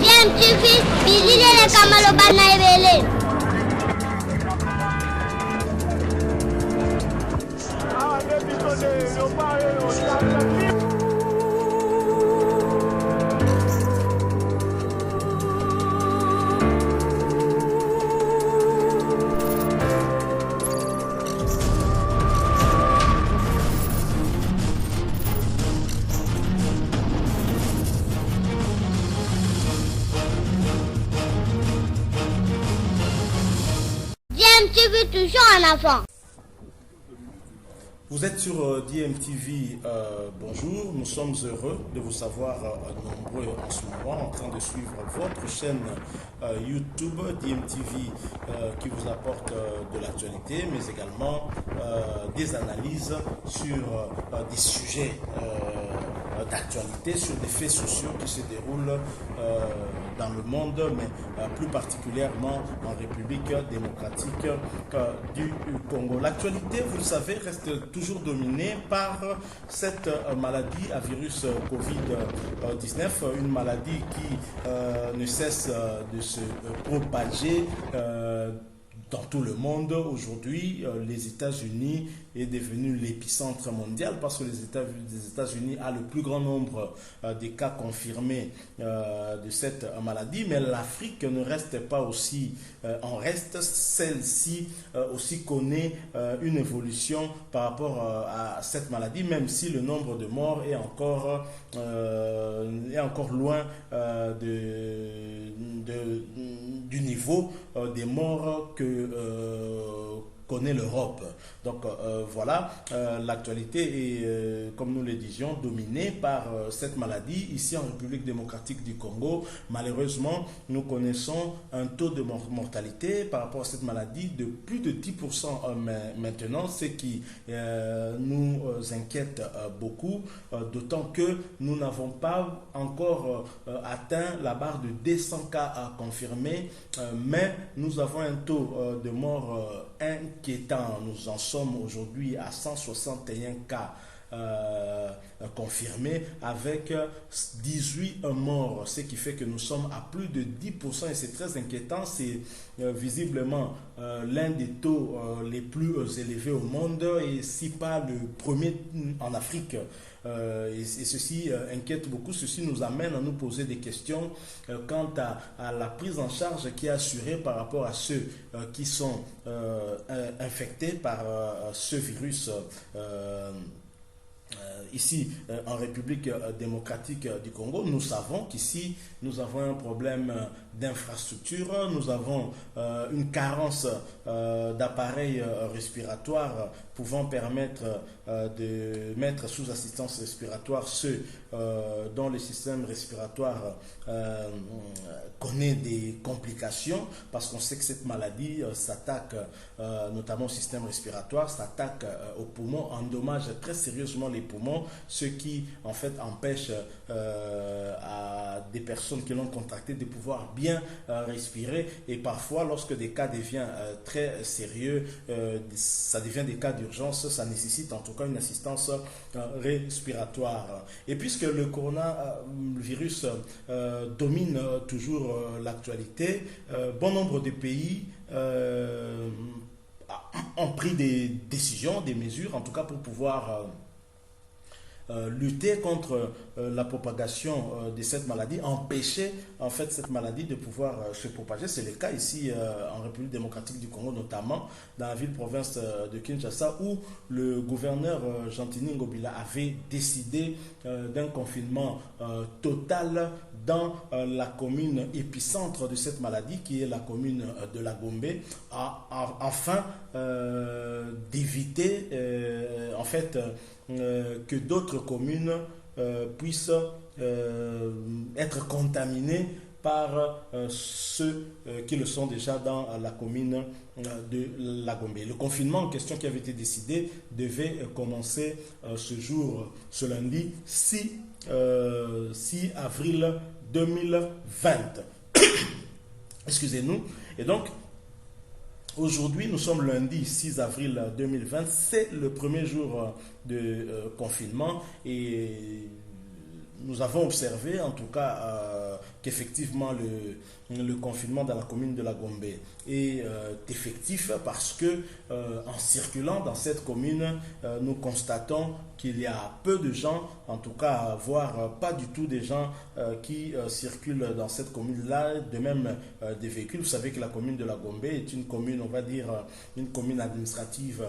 DMTV, Billy Kamalo Banaibele. DMTV toujours en avant. Vous êtes sur DMTV, bonjour, nous sommes heureux de vous savoir nombreux en ce moment en train de suivre votre chaîne YouTube DMTV qui vous apporte de l'actualité mais également des analyses sur des sujets d'actualité, sur des faits sociaux qui se déroulent dans le monde mais plus particulièrement en République démocratique du Congo. L'actualité, vous le savez, reste toujours dominée par cette maladie à virus Covid-19, une maladie qui ne cesse de se propager dans tout le monde. Aujourd'hui, les États-Unis est devenu l'épicentre mondial parce que les États-Unis a le plus grand nombre de cas confirmés de cette maladie, mais l'Afrique ne reste pas aussi en reste. Celle-ci aussi connaît une évolution par rapport à cette maladie, même si le nombre de morts est encore loin du niveau des morts que connaît l'Europe. Donc voilà, l'actualité est, comme nous le disions, dominée par cette maladie. Ici en République démocratique du Congo, malheureusement, nous connaissons un taux de mortalité par rapport à cette maladie de plus de 10% maintenant, ce qui nous inquiète beaucoup, d'autant que nous n'avons pas encore atteint la barre de 200 cas confirmés, mais nous avons un taux de mort inquiétant. Nous en sommes aujourd'hui à 161 cas confirmés avec 18 morts, ce qui fait que nous sommes à plus de 10% et c'est très inquiétant. C'est visiblement l'un des taux les plus élevés au monde et si pas le premier en Afrique. Et ceci inquiète beaucoup. Ceci nous amène à nous poser des questions quant à la prise en charge qui est assurée par rapport à ceux qui sont infectés par ce virus. Ici en République démocratique du Congo, nous savons qu'ici nous avons un problème d'infrastructure, nous avons une carence d'appareils respiratoires pouvant permettre de mettre sous assistance respiratoire ceux dont le système respiratoire connaît des complications, parce qu'on sait que cette maladie s'attaque notamment au système respiratoire, s'attaque aux poumons, endommage très sérieusement les poumons, ce qui en fait empêche à des personnes qui l'ont contracté de pouvoir bien respirer, et parfois lorsque des cas deviennent très sérieux, ça devient des cas d'urgence, ça nécessite en tout cas une assistance respiratoire. Et puisque le coronavirus domine toujours l'actualité, bon nombre de pays ont pris des décisions, des mesures, en tout cas pour pouvoir lutter contre la propagation de cette maladie, empêcher en fait cette maladie de pouvoir se propager. C'est le cas ici en République démocratique du Congo, notamment dans la ville-province de Kinshasa, où le gouverneur Gentini Ngobila avait décidé d'un confinement total dans la commune épicentre de cette maladie, qui est la commune de la Gombe, afin d'éviter en fait que d'autres communes puissent être contaminées par ceux qui le sont déjà dans la commune de la Gombe. Le confinement en question qui avait été décidé devait commencer ce lundi 6 avril 2020. Excusez-nous. Et donc, aujourd'hui, nous sommes lundi 6 avril 2020. C'est le premier jour de confinement et nous avons observé en tout cas qu'effectivement le confinement dans la commune de la Gombe est effectif parce que en circulant dans cette commune, nous constatons qu'il y a peu de gens, en tout cas voire pas du tout des gens qui circulent dans cette commune-là, de même des véhicules. Vous savez que la commune de la Gombe est une commune, on va dire, une commune administrative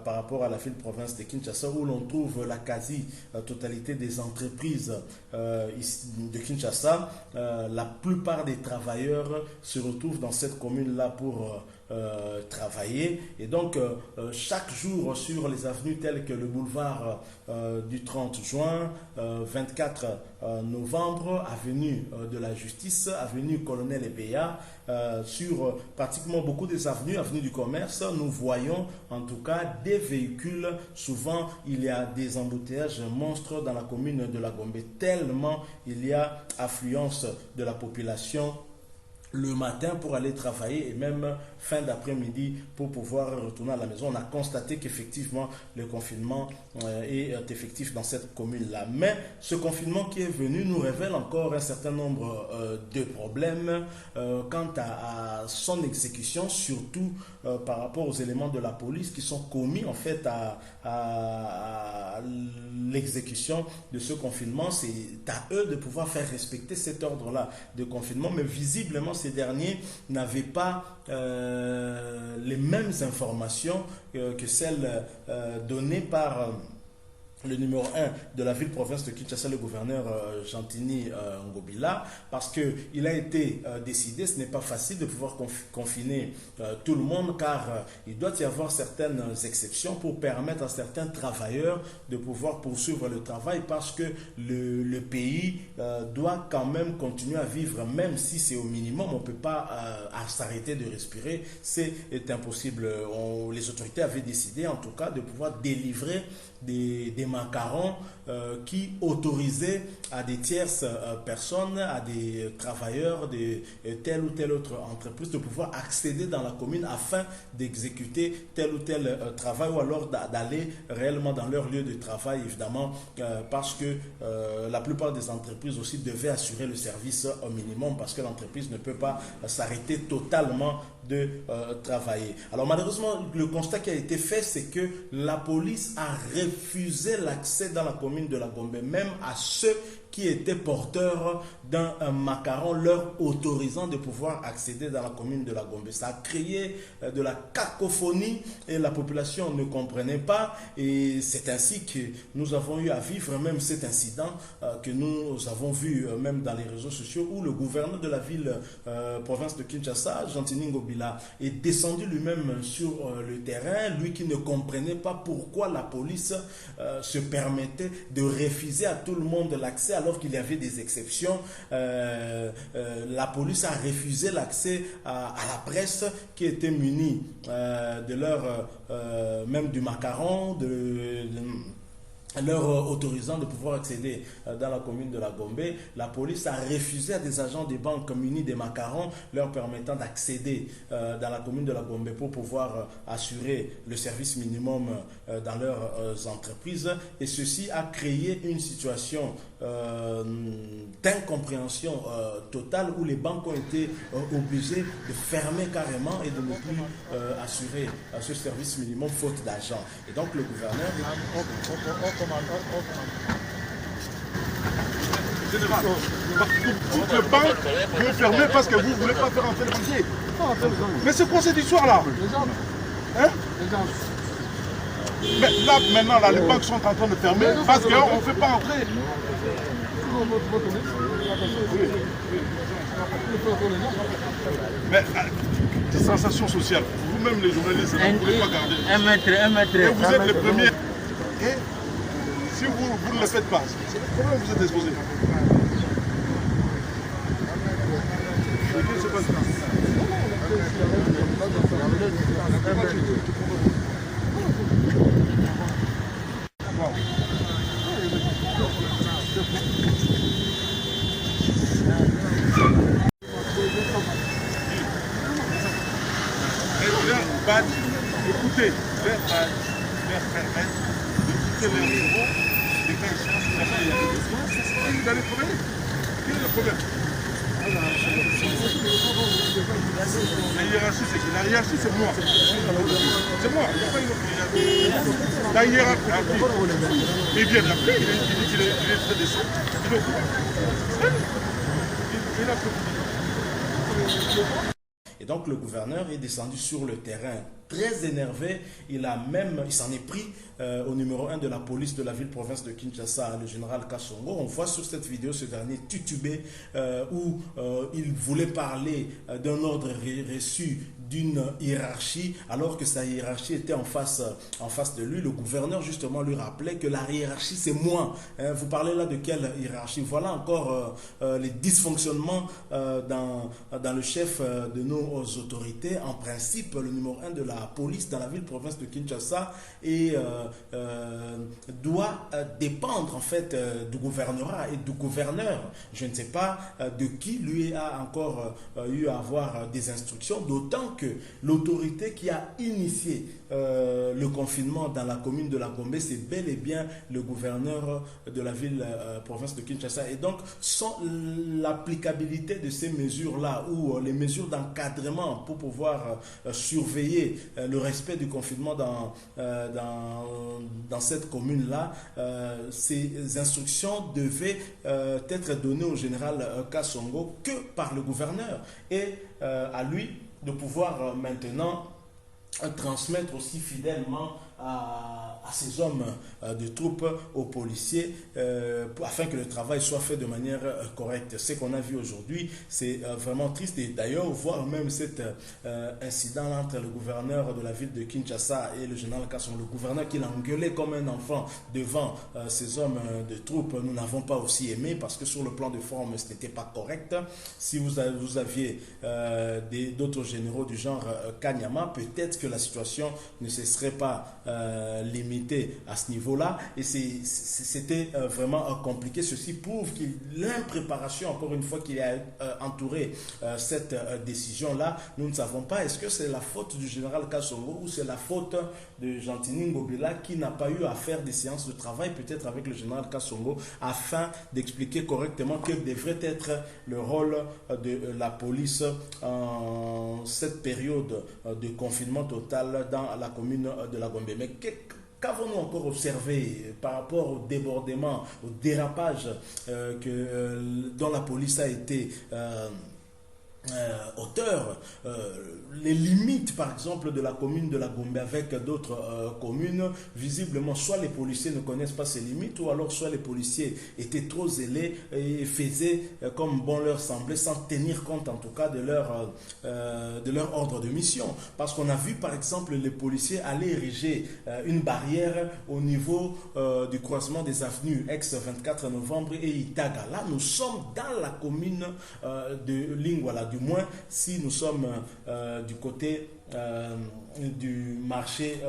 par rapport à la ville-province de Kinshasa où l'on trouve la quasi-totalité des entreprises de Kinshasa. La plupart des travailleurs se retrouvent dans cette commune-là pour travailler et donc chaque jour sur les avenues telles que le boulevard du 30 juin, 24 novembre, avenue de la Justice, avenue Colonel Ebeya, sur pratiquement beaucoup des avenues, avenue du commerce, nous voyons en tout cas des véhicules. Souvent il y a des embouteillages monstres dans la commune de la Gombe tellement il y a affluence de la population le matin pour aller travailler et même fin d'après-midi pour pouvoir retourner à la maison. On a constaté qu'effectivement le confinement est effectif dans cette commune-là. Mais ce confinement qui est venu nous révèle encore un certain nombre de problèmes quant à son exécution, surtout par rapport aux éléments de la police qui sont commis en fait à l'exécution de ce confinement. C'est à eux de pouvoir faire respecter cet ordre-là de confinement, mais visiblement ces derniers n'avaient pas les mêmes informations que celles données par le numéro 1 de la ville-province de Kinshasa, le gouverneur Gentini Ngobila, parce qu'il a été décidé, ce n'est pas facile de pouvoir confiner tout le monde, car il doit y avoir certaines exceptions pour permettre à certains travailleurs de pouvoir poursuivre le travail, parce que le pays doit quand même continuer à vivre, même si c'est au minimum. On ne peut pas s'arrêter de respirer, c'est impossible. Les autorités avaient décidé en tout cas de pouvoir délivrer des macarons qui autorisaient à des tierces personnes, à des travailleurs de telle ou telle autre entreprise de pouvoir accéder dans la commune afin d'exécuter tel ou tel travail, ou alors d'aller réellement dans leur lieu de travail, évidemment, parce que la plupart des entreprises aussi devaient assurer le service au minimum, parce que l'entreprise ne peut pas s'arrêter totalement de travailler. Alors malheureusement, le constat qui a été fait, c'est que la police a refusé l'accès dans la commune de la Gombe, même à ceux qui étaient porteurs d'un macaron leur autorisant de pouvoir accéder dans la commune de la Gombe. Ça a créé de la cacophonie et la population ne comprenait pas, et c'est ainsi que nous avons eu à vivre même cet incident que nous avons vu même dans les réseaux sociaux, où le gouverneur de la ville province de Kinshasa, Gentini Ngobila, est descendu lui-même sur le terrain, lui qui ne comprenait pas pourquoi la police se permettait de refuser à tout le monde l'accès alors qu'il y avait des exceptions. La police a refusé l'accès à la presse qui était munie de leur même du macaron, leur autorisant de pouvoir accéder dans la commune de la Gombe. La police a refusé à des agents des banques munis des macarons leur permettant d'accéder dans la commune de la Gombe pour pouvoir assurer le service minimum dans leurs entreprises, et ceci a créé une situation d'incompréhension totale où les banques ont été obligées de fermer carrément et de ne plus assurer ce service minimum faute d'argent. Et donc le gouverneur Général, toutes les banques vont fermer parce que vous ne voulez pas faire entrer le banquier. Mais c'est quoi cette histoire-là? Hein? Mais là, maintenant, là, les banques sont en train de fermer parce qu'on ne fait pas entrer. Mais des sensations sociales. Vous-même, les journalistes, vous ne pouvez pas garder. Un mètre. Et vous êtes les premiers. Et si vous ne le faites pas, comment vous êtes exposé? Qu'est-ce qui se passe là? Écoutez, leur permettre de quitter leur bureau, les gens Vous allez travailler. Quel est le problème? La hiérarchie, c'est qui? La hiérarchie, c'est moi. C'est moi, il n'y a pas une autre hiérarchie. La hiérarchie, il vient de l'appeler, il dit qu'il est très décent. Il est au courant. Il a fait. Et donc le gouverneur est descendu sur le terrain très énervé. Il s'en est pris au numéro 1 de la police de la ville-province de Kinshasa, le général Kassongo. On voit sur cette vidéo ce dernier titubé où il voulait parler d'un ordre reçu d'une hiérarchie, alors que sa hiérarchie était en face de lui. Le gouverneur justement lui rappelait que la hiérarchie c'est moi. Vous parlez là de quelle hiérarchie? Voilà encore les dysfonctionnements dans le chef de nos autorités. En principe, le numéro 1 de la police dans la ville-province de Kinshasa doit dépendre en fait du gouvernorat et du gouverneur. Je ne sais pas de qui lui a encore eu à avoir des instructions, d'autant que l'autorité qui a initié le confinement dans la commune de la Gombe, c'est bel et bien le gouverneur de la ville-province de Kinshasa. Et donc, sans l'applicabilité de ces mesures-là ou les mesures d'encadrement pour pouvoir surveiller le respect du confinement dans cette commune-là, ces instructions devaient être données au général Kassongo que par le gouverneur et à lui de pouvoir maintenant transmettre aussi fidèlement à ces hommes de troupes, aux policiers, afin que le travail soit fait de manière correcte. Ce qu'on a vu aujourd'hui, c'est vraiment triste. Et d'ailleurs, voir même cet incident entre le gouverneur de la ville de Kinshasa et le général Kassongo, le gouverneur qui l'a engueulé comme un enfant devant ces hommes de troupes, nous n'avons pas aussi aimé parce que sur le plan de forme, ce n'était pas correct. Si vous aviez d'autres généraux du genre Kanyama, peut-être que la situation ne se serait pas limitée à ce niveau-là, et c'était vraiment compliqué. Ceci prouve qu'il l'impréparation, encore une fois, qui a entouré cette décision-là. Nous ne savons pas, est-ce que c'est la faute du général Kassongo ou c'est la faute de Gentini Ngobila qui n'a pas eu à faire des séances de travail, peut-être avec le général Kassongo, afin d'expliquer correctement quel devrait être le rôle de la police en cette période de confinement total dans la commune de la Gombe. Mais qu'avons-nous encore observé par rapport au débordement, au dérapage dont la police a été auteur, les limites par exemple de la commune de la Gombe avec d'autres communes, visiblement soit les policiers ne connaissent pas ces limites ou alors soit les policiers étaient trop zélés et faisaient comme bon leur semblait sans tenir compte en tout cas de leur ordre de mission. Parce qu'on a vu par exemple les policiers aller ériger une barrière au niveau du croisement des avenues ex-24 novembre et Itaga. Là nous sommes dans la commune de Lingwala, du moins si nous sommes du côté du marché,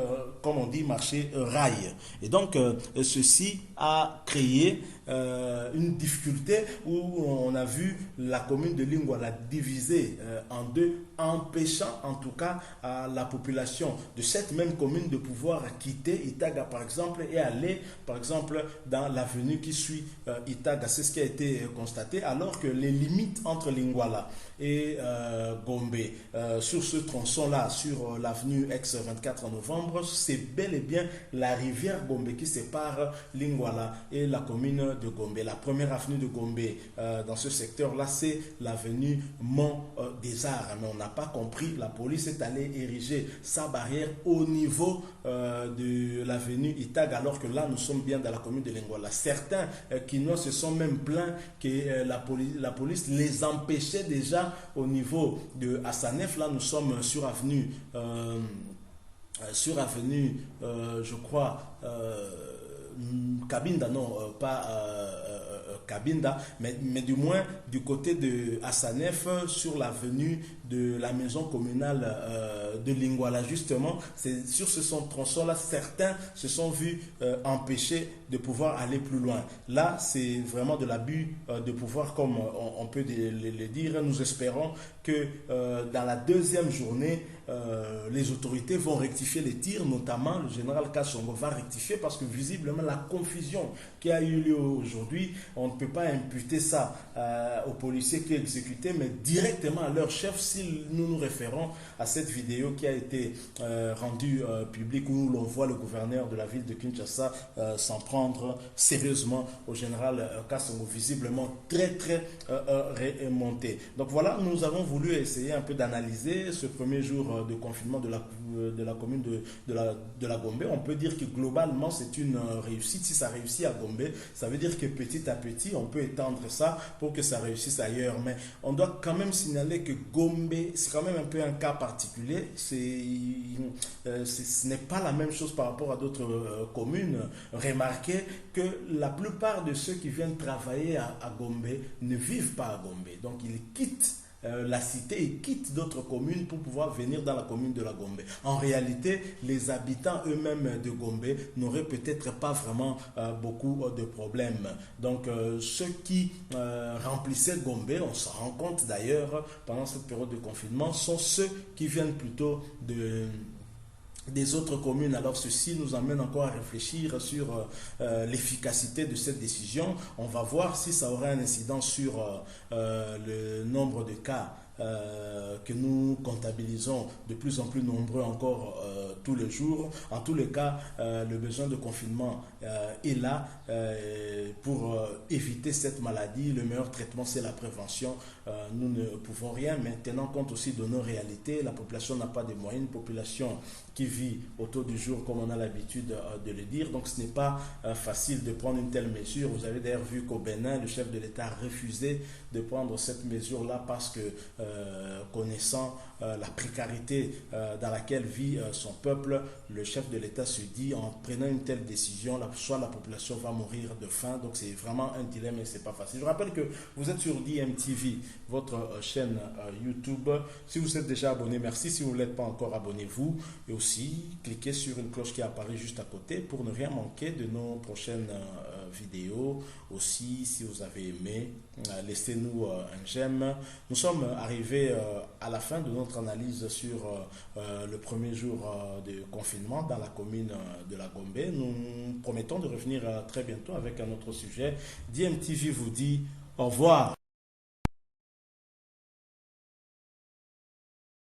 comme on dit, marché rail. Et donc, ceci a créé une difficulté où on a vu la commune de Lingwala divisée en deux, empêchant en tout cas à la population de cette même commune de pouvoir quitter Itaga par exemple et aller par exemple dans l'avenue qui suit Itaga. C'est ce qui a été constaté, alors que les limites entre Lingwala et Gombe sur ce tronçon-là, sur l'avenue ex-24 novembre, c'est bel et bien la rivière Gombe qui sépare Lingwala et la commune de Gombe. La première avenue de Gombe dans ce secteur-là, c'est l'avenue Mont des Arts. Mais on n'a pas compris, la police est allée ériger sa barrière au niveau de l'avenue Itag, alors que là, nous sommes bien dans la commune de Lingwala. Certains Kinois se sont même plaints que la police les empêchait déjà au niveau de Hassanef. Là, nous sommes sur avenue, je crois, Kabinda, non, pas Kabinda, mais du moins du côté de Hassanef, sur l'avenue de la maison communale de Lingwala. Justement, c'est sur ce tronçon-là, certains se sont vus empêchés de pouvoir aller plus loin. Là, c'est vraiment de l'abus de pouvoir, comme on peut le dire. Nous espérons que dans la deuxième journée, les autorités vont rectifier les tirs, notamment le général Kassongo va rectifier parce que visiblement la confusion qui a eu lieu aujourd'hui, on ne peut pas imputer ça aux policiers qui exécutaient, mais directement à leur chef si nous nous référons à cette vidéo qui a été rendue publique où l'on voit le gouverneur de la ville de Kinshasa s'en prendre sérieusement au général Kassongo, visiblement très remonté. Donc voilà, nous avons voulu essayer un peu d'analyser ce premier jour de confinement de la commune de la Gombe. On peut dire que globalement c'est une réussite. Si ça réussit à Gombe, ça veut dire que petit à petit on peut étendre ça pour que ça réussisse ailleurs. Mais on doit quand même signaler que Gombe, c'est quand même un peu un cas particulier. Ce n'est pas la même chose par rapport à d'autres communes. Remarquez que la plupart de ceux qui viennent travailler à Gombe ne vivent pas à Gombe. Donc ils quittent la cité et quittent d'autres communes pour pouvoir venir dans la commune de la Gombe. En réalité, les habitants eux-mêmes de Gombe n'auraient peut-être pas vraiment beaucoup de problèmes. Donc, ceux qui remplissaient Gombe, on se rend compte d'ailleurs pendant cette période de confinement, sont ceux qui viennent plutôt des autres communes. Alors ceci nous amène encore à réfléchir sur l'efficacité de cette décision. On va voir si ça aura un incident sur le nombre de cas que nous comptabilisons de plus en plus nombreux encore tous les jours. En tous les cas, le besoin de confinement est là pour éviter cette maladie. Le meilleur traitement, c'est la prévention. Nous ne pouvons rien, mais tenant compte aussi de nos réalités. La population n'a pas de moyens, une population qui vit autour du jour, comme on a l'habitude de le dire. Donc ce n'est pas facile de prendre une telle mesure. Vous avez d'ailleurs vu qu'au Bénin, le chef de l'État a refusé de prendre cette mesure-là parce que connaissant la précarité dans laquelle vit son peuple, le chef de l'État se dit en prenant une telle décision, soit la population va mourir de faim. Donc c'est vraiment un dilemme et c'est pas facile. Je rappelle que vous êtes sur DMTV, votre chaîne YouTube. Si vous êtes déjà abonné, merci. Si vous ne l'êtes pas encore, abonnez-vous. Et aussi, cliquez sur une cloche qui apparaît juste à côté pour ne rien manquer de nos prochaines vidéos. Aussi, si vous avez aimé, laissez-nous un j'aime. Nous sommes arrivés à la fin de notre analyse sur le premier jour de confinement dans la commune de la Gombe. Nous promettons de revenir très bientôt avec un autre sujet. DMTV vous dit au revoir.